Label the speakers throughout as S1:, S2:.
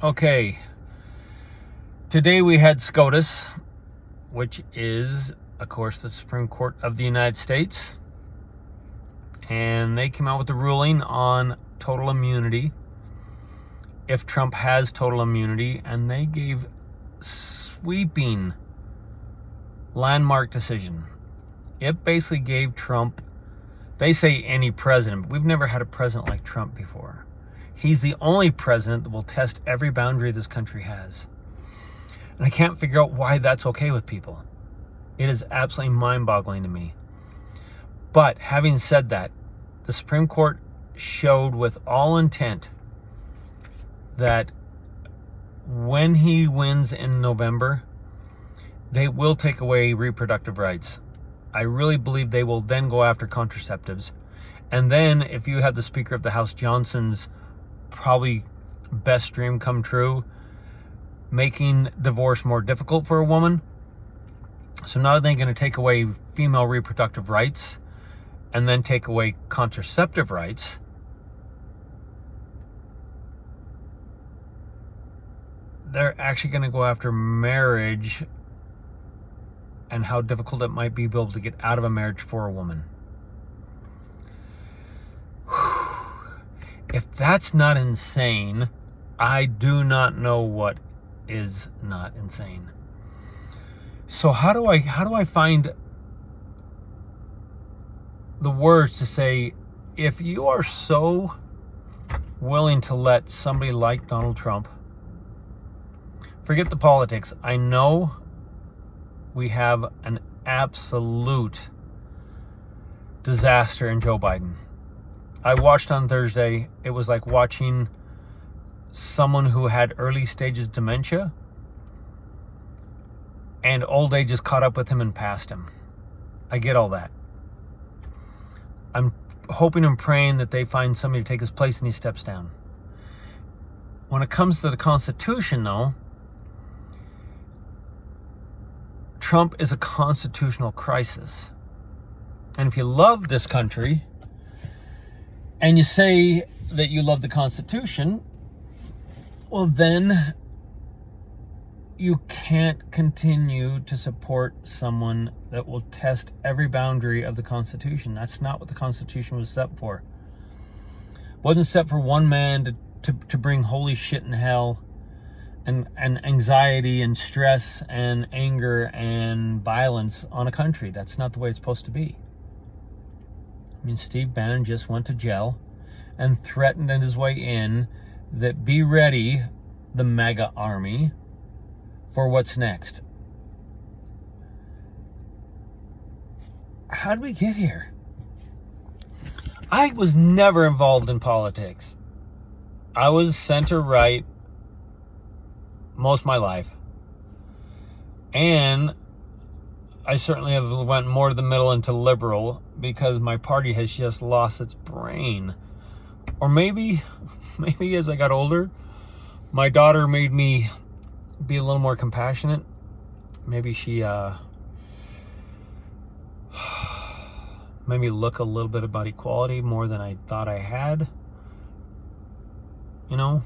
S1: Okay, today we had Scotus, which is, of course, the Supreme Court of the United States. And they came out with a ruling on total immunity, if Trump has total immunity, and they gave sweeping landmark decision. It basically gave Trump, they say any president, but we've never had a president like Trump before. He's the only president that will test every boundary this country has. And I can't figure out why that's okay with people. It is absolutely mind-boggling to me. But having said that, the Supreme Court showed with all intent that when he wins in November, they will take away reproductive rights. I really believe they will then go after contraceptives. And then if you have the Speaker of the House Johnson's probably best dream come true, making divorce more difficult for a woman. So not only are they going to take away female reproductive rights and then take away contraceptive rights, they're actually going to go after marriage and how difficult it might be to be able to get out of a marriage for a woman. If that's not insane, I do not know what is not insane. So how do I find the words to say, if you are so willing to let somebody like Donald Trump, forget the politics. I know we have an absolute disaster in Joe Biden. I watched on Thursday. It was like watching someone who had early stages dementia and old age just caught up with him and passed him. I get all that. I'm hoping and praying that they find somebody to take his place and he steps down. When it comes to the Constitution, though, Trump is a constitutional crisis. And if you love this country and you say that you love the Constitution, well, then you can't continue to support someone that will test every boundary of the Constitution. That's not what the Constitution was set for. It wasn't set for one man to bring holy shit in hell and anxiety and stress and anger and violence on a country. That's not the way it's supposed to be. I mean, Steve Bannon just went to jail and threatened in his way in that be ready, the MAGA army, for what's next. How did we get here? I was never involved in politics. I was center-right most of my life. And I certainly have went more to the middle and to liberal because my party has just lost its brain. Or maybe as I got older, my daughter made me be a little more compassionate. Maybe she made me look a little bit about equality more than I thought I had. You know,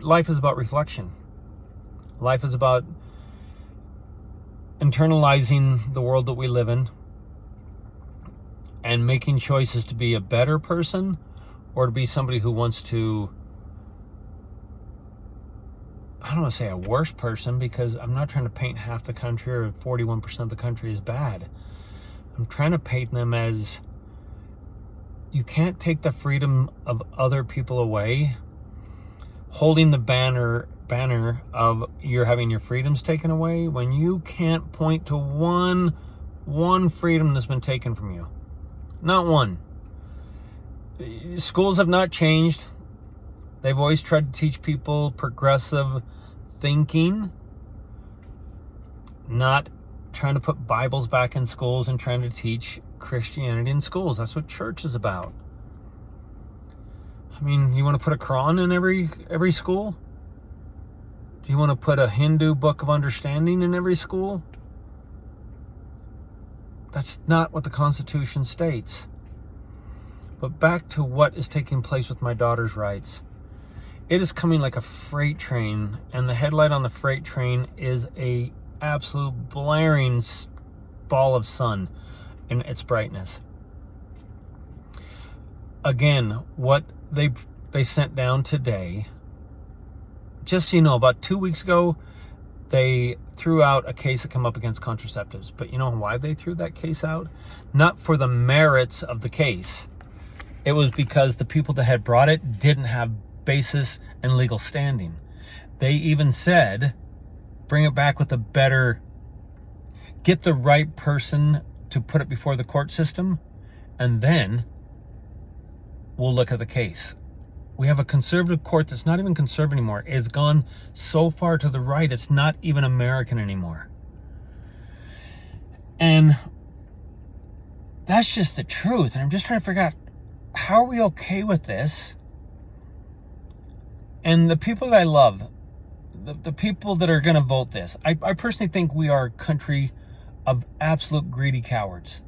S1: life is about reflection. Life is about internalizing the world that we live in and making choices to be a better person or to be somebody who wants to, I don't want to say a worse person, because I'm not trying to paint half the country or 41% of the country as bad. I'm trying to paint them as, you can't take the freedom of other people away, holding the banner of you're having your freedoms taken away when you can't point to one freedom that's been taken from you. Not one. Schools have not changed. They've always tried to teach people progressive thinking, not trying to put Bibles back in schools and trying to teach Christianity in schools. That's what church is about. I mean, you want to put a Quran in every school? Do you want to put a Hindu book of understanding in every school? That's not what the Constitution states. But back to what is taking place with my daughter's rights. It is coming like a freight train, and the headlight on the freight train is a absolute blaring ball of sun in its brightness. Again, what they sent down today, just so you know, about 2 weeks ago, they threw out a case that came up against contraceptives. But you know why they threw that case out? Not for the merits of the case. It was because the people that had brought it didn't have basis and legal standing. They even said, bring it back with a better, get the right person to put it before the court system, and then we'll look at the case. We have a conservative court that's not even conservative anymore. It's gone so far to the right, it's not even American anymore. And that's just the truth. And I'm just trying to figure out, how are we okay with this? And the people that I love, the people that are going to vote this, I personally think we are a country of absolute greedy cowards.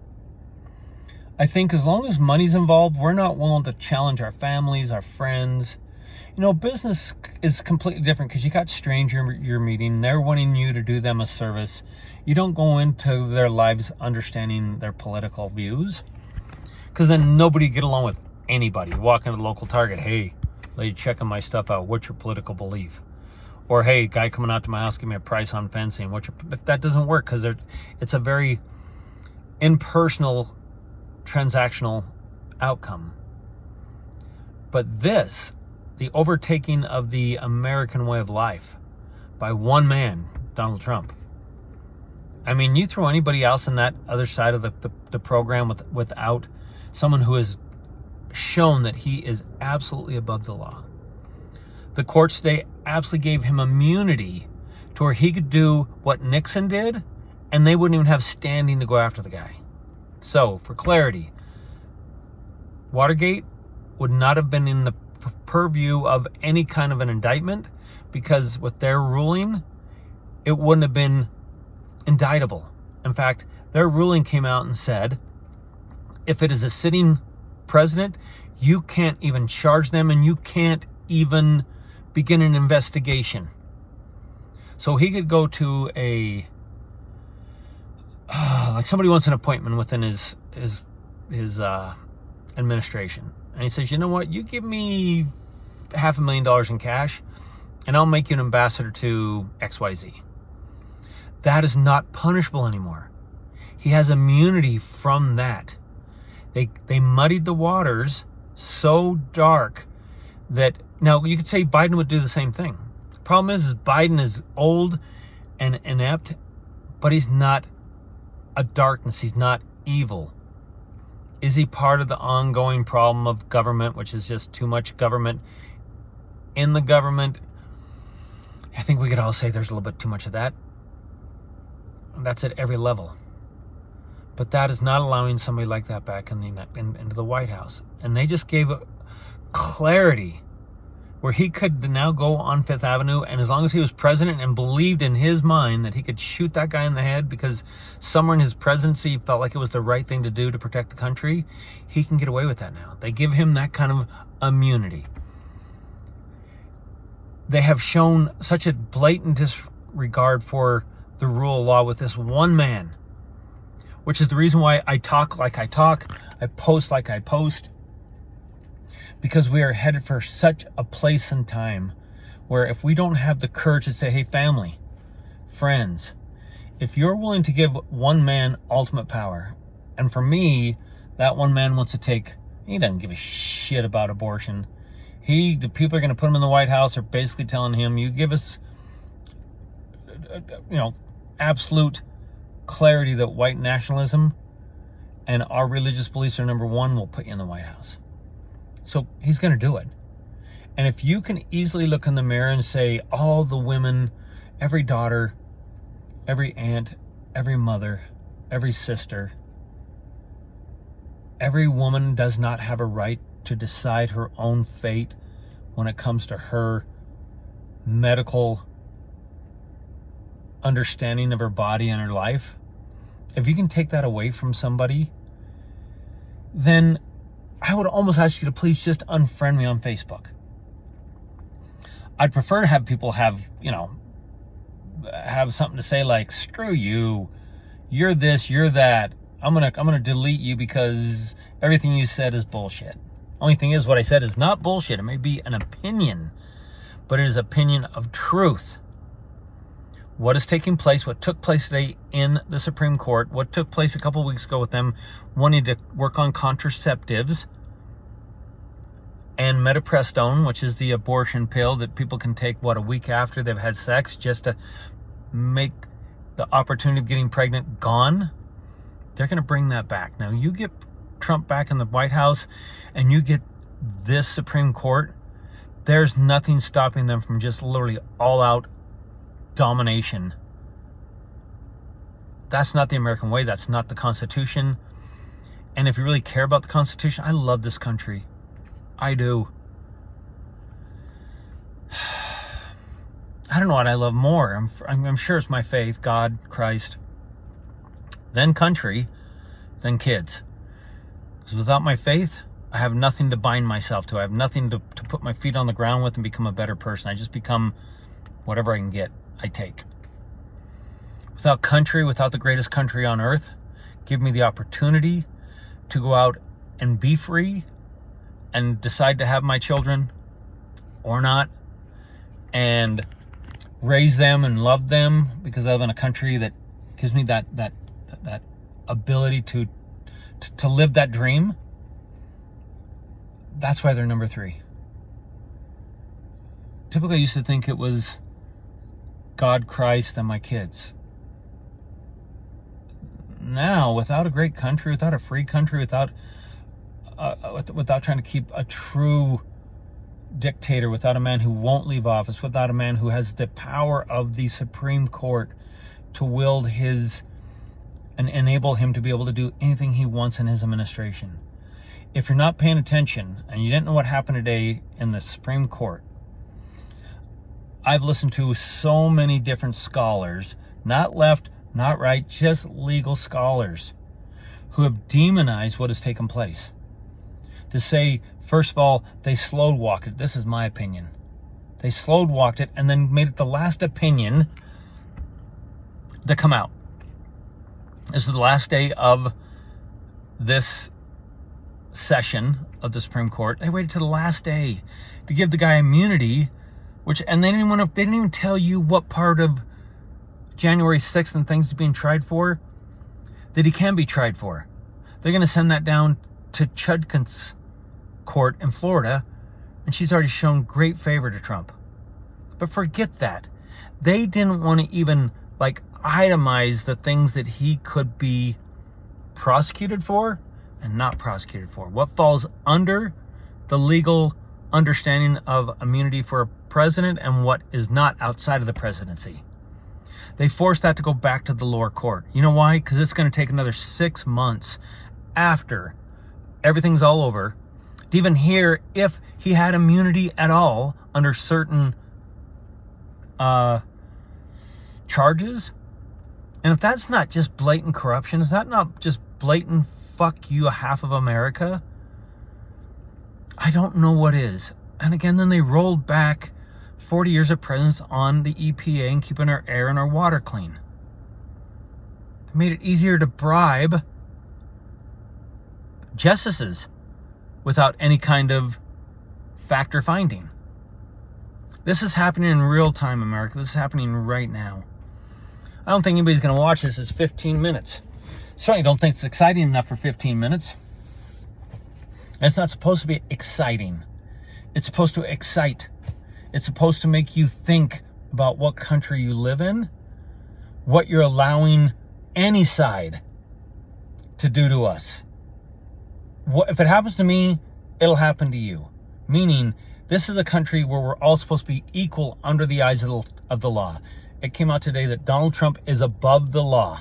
S1: I think as long as money's involved, we're not willing to challenge our families, our friends. You know, business is completely different because you got strangers you're meeting. They're wanting you to do them a service. You don't go into their lives understanding their political views, because then nobody get along with anybody. You walk into the local Target, hey, lady checking my stuff out, what's your political belief? Or hey, guy coming out to my house, give me a price on fencing. But that doesn't work, because it's a very impersonal, transactional outcome. But this, the overtaking of the American way of life by one man, Donald Trump. I mean, you throw anybody else in that other side of the program without someone who has shown that he is absolutely above the law. The courts today absolutely gave him immunity to where he could do what Nixon did, and they wouldn't even have standing to go after the guy. So, for clarity, Watergate would not have been in the purview of any kind of an indictment, because with their ruling, it wouldn't have been indictable. In fact, their ruling came out and said, if it is a sitting president, you can't even charge them, and you can't even begin an investigation. So he could go to like somebody wants an appointment within his administration, and he says, you know what, you give me $500,000 in cash and I'll make you an ambassador to XYZ. That is not punishable anymore. He has immunity from that. They muddied the waters so dark that, now you could say Biden would do the same thing. The problem is Biden is old and inept, but he's not a darkness. He's not evil. Is he part of the ongoing problem of government, which is just too much government in the government? I think we could all say there's a little bit too much of that. That's at every level. But that is not allowing somebody like that back into the White House. And they just gave clarity where he could now go on Fifth Avenue, and as long as he was president and believed in his mind that he could shoot that guy in the head because somewhere in his presidency felt like it was the right thing to do to protect the country, he can get away with that now. They give him that kind of immunity. They have shown such a blatant disregard for the rule of law with this one man, which is the reason why I talk like I talk, I post like I post, because we are headed for such a place and time where if we don't have the courage to say, hey, family, friends, if you're willing to give one man ultimate power, and for me, that one man wants to take, he doesn't give a shit about abortion. The people are going to put him in the White House are basically telling him, you give us, absolute clarity that white nationalism and our religious beliefs are number one, we'll put you in the White House. So he's going to do it. And if you can easily look in the mirror and say, all the women, every daughter, every aunt, every mother, every sister, every woman does not have a right to decide her own fate when it comes to her medical understanding of her body and her life. If you can take that away from somebody, then I would almost ask you to please just unfriend me on Facebook. I'd prefer to have people have, have something to say like, screw you, you're this, you're that. I'm gonna delete you because everything you said is bullshit. Only thing is, what I said is not bullshit. It may be an opinion, but it is opinion of truth. What is taking place, what took place today in the Supreme Court, what took place a couple weeks ago with them wanting to work on contraceptives and metaprestone, which is the abortion pill that people can take, a week after they've had sex, just to make the opportunity of getting pregnant gone. They're going to bring that back. Now, you get Trump back in the White House and you get this Supreme Court, there's nothing stopping them from just literally all-out domination. That's not the American way. That's not the Constitution. And if you really care about the Constitution, I love this country. I do. I don't know what I love more. I'm sure it's my faith, God, Christ, then country, then kids. Because without my faith, I have nothing to bind myself to. I have nothing to put my feet on the ground with and become a better person. I just become whatever I can get, I take. Without country, without the greatest country on earth, give me the opportunity to go out and be free and decide to have my children or not, and raise them and love them, because I live in a country that gives me that ability to live that dream. That's why they're number 3. Typically, I used to think it was God, Christ, and my kids. Now, without a great country, without a free country, without trying to keep a true dictator, without a man who won't leave office, without a man who has the power of the Supreme Court to wield his and enable him to be able to do anything he wants in his administration. If you're not paying attention and you didn't know what happened today in the Supreme Court, I've listened to so many different scholars, not left, not right, just legal scholars, who have demonized what has taken place. To say, first of all, they slowed walked it. This is my opinion. They slowed walked it and then made it the last opinion to come out. This is the last day of this session of the Supreme Court. They waited to the last day to give the guy immunity, and they didn't even tell you what part of January 6th and things being tried for that he can be tried for. They're going to send that down to Chudkin's court in Florida, and she's already shown great favor to Trump. But forget that. They didn't want to even itemize the things that he could be prosecuted for and not prosecuted for. What falls under the legal understanding of immunity for a president and what is not outside of the presidency. They forced that to go back to the lower court. You know why? Because it's going to take another 6 months after everything's all over to even hear if he had immunity at all under certain charges. And if that's not just blatant corruption, is that not just blatant fuck you half of America? I don't know what is. And again, then they rolled back 40 years of presence on the EPA and keeping our air and our water clean. They made it easier to bribe justices without any kind of factor finding. This is happening in real time, America. This is happening right now. I don't think anybody's going to watch this as 15 minutes. Certainly don't think it's exciting enough for 15 minutes. It's not supposed to be exciting. It's supposed to excite. It's supposed to make you think about what country you live in, what you're allowing any side to do to us. If it happens to me, it'll happen to you. Meaning, this is a country where we're all supposed to be equal under the eyes of the law. It came out today that Donald Trump is above the law.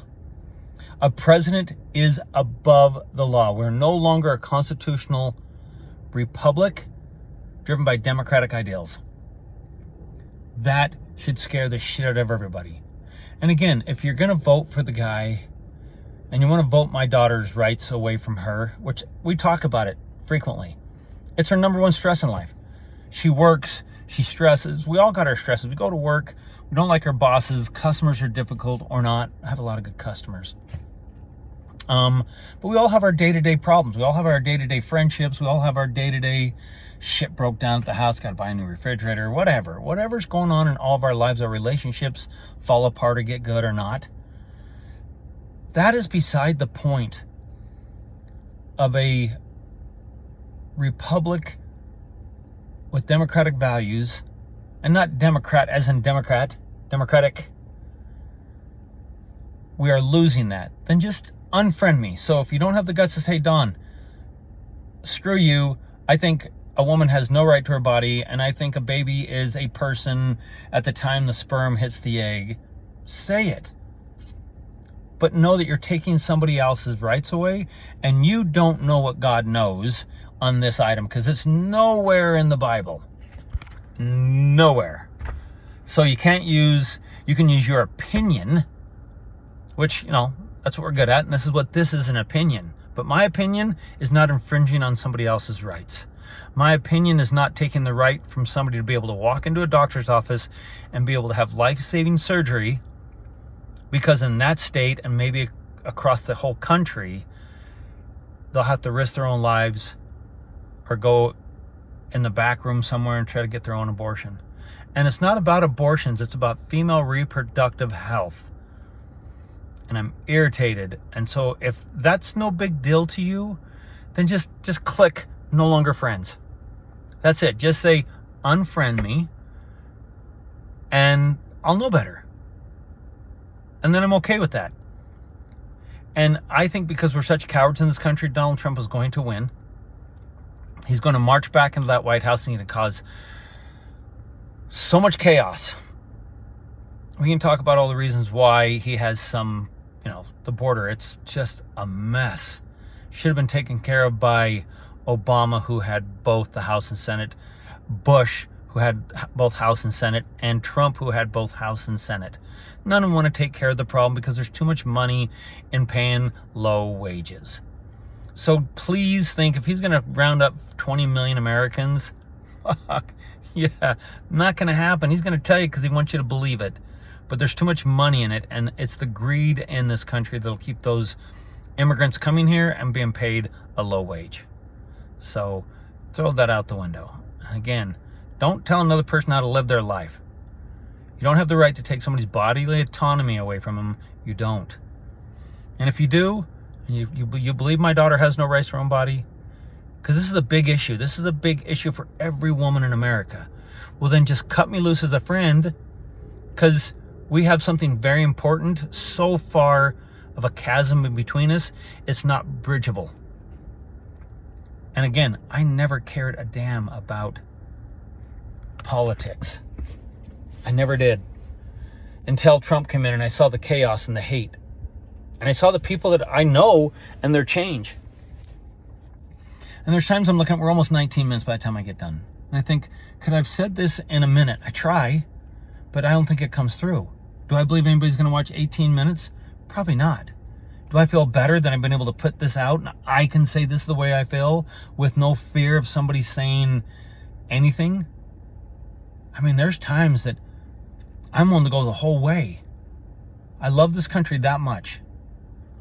S1: A president is above the law. We're no longer a constitutional republic driven by democratic ideals. That should scare the shit out of everybody. And again, if you're going to vote for the guy and you want to vote my daughter's rights away from her, which we talk about it frequently, it's her number one stress in life. She works, She stresses. We all got our stresses. We go to work. We don't like our bosses. Customers are difficult or not. I have a lot of good customers. But we all have our day-to-day problems. We all have our day-to-day friendships. We all have our day-to-day shit broke down at the house. Got to buy a new refrigerator, whatever. Whatever's going on in all of our lives, our relationships fall apart or get good or not. That is beside the point of a republic with democratic values, and not Democrat as in democratic. We are losing that. Then just unfriend me. So if you don't have the guts to say, Don, screw you, I think a woman has no right to her body, and I think a baby is a person at the time the sperm hits the egg, say it. But know that you're taking somebody else's rights away, and you don't know what God knows on this item, because it's nowhere in the Bible. Nowhere. So you can use your opinion, which, that's what we're good at, and this is an opinion. But my opinion is not infringing on somebody else's rights. My opinion is not taking the right from somebody to be able to walk into a doctor's office and be able to have life-saving surgery, because in that state, and maybe across the whole country, they'll have to risk their own lives or go in the back room somewhere and try to get their own abortion. And it's not about abortions, it's about female reproductive health. And I'm irritated. And so if that's no big deal to you, then just click no longer friends. That's it. Just say unfriend me and I'll know better. And then I'm okay with that. And I think because we're such cowards in this country, Donald Trump is going to win. He's going to march back into that White House and he's going to cause so much chaos. We can talk about all the reasons why he has some, the border. It's just a mess. Should have been taken care of by Obama, who had both the House and Senate, Bush, who had both House and Senate, and Trump, who had both House and Senate. None of them want to take care of the problem because there's too much money in paying low wages. So please think, if he's going to round up 20 million Americans, fuck, yeah, not going to happen. He's going to tell you because he wants you to believe it. But there's too much money in it, and it's the greed in this country that'll keep those immigrants coming here and being paid a low wage. So throw that out the window. Again, don't tell another person how to live their life. You don't have the right to take somebody's bodily autonomy away from them. You don't. And if you do, and you believe my daughter has no rights to her own body, because this is a big issue. This is a big issue for every woman in America. Well, then just cut me loose as a friend, because we have something very important, so far of a chasm in between us, it's not bridgeable. And again, I never cared a damn about politics. I never did. Until Trump came in and I saw the chaos and the hate. And I saw the people that I know and their change. And there's times I'm looking at, we're almost 19 minutes by the time I get done. And I think, could I have said this in a minute? I try, but I don't think it comes through. Do I believe anybody's going to watch 18 minutes? Probably not. Do I feel better that I've been able to put this out and I can say this is the way I feel with no fear of somebody saying anything? I mean, there's times that I'm willing to go the whole way. I love this country that much.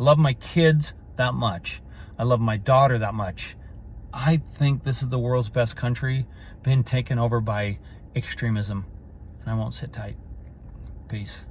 S1: I love my kids that much. I love my daughter that much. I think this is the world's best country, been taken over by extremism. And I won't sit tight. Peace.